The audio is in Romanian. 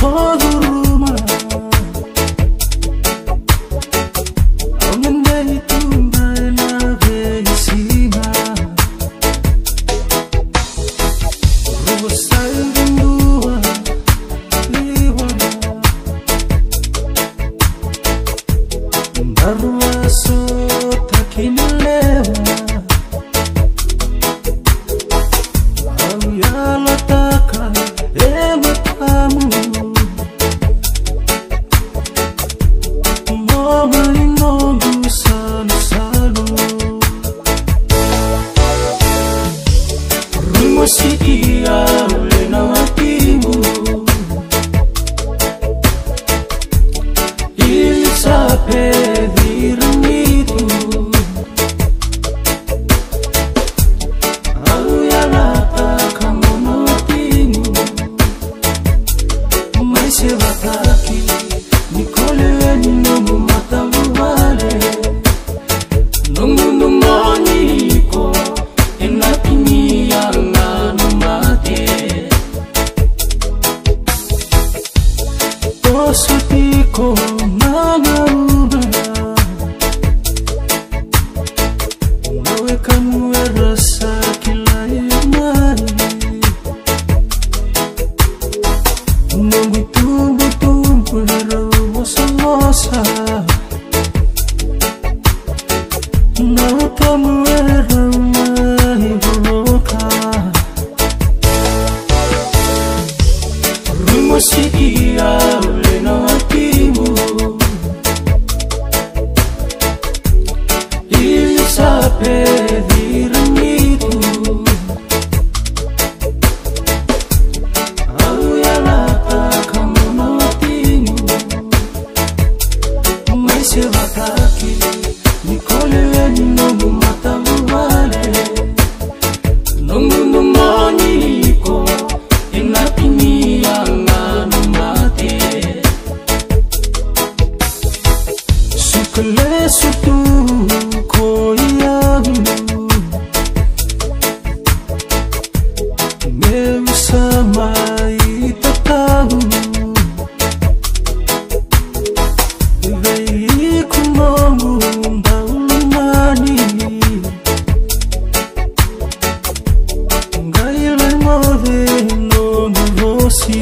todo rumah Aumendai tumbai na veisima Rubusai gundua liwana Baruaso takinalewa Auyalataka ematamu Mama inongu sanu Rumo sikia ulena watimu Ili sape diramitu Auyalataka monotimu Maise bataki Nikole ninomu matavuvale Nungu numoniko Enatini yanganu mate Tosutiko nangauna Nawe kamu erasa kila imani Nungu tumbu mosa Nawe kamu erama iboloka Rumo sikia ulena watimu Ili sape diramitu Auyalataka monotimu Maise bataki Nikole ninomu matavuvale Nungu numoniko Enatini yanganu mate Sukale sutu koyangu Meusama itatahu Vei kunomu ndaulumani Ngaile move no nuvosi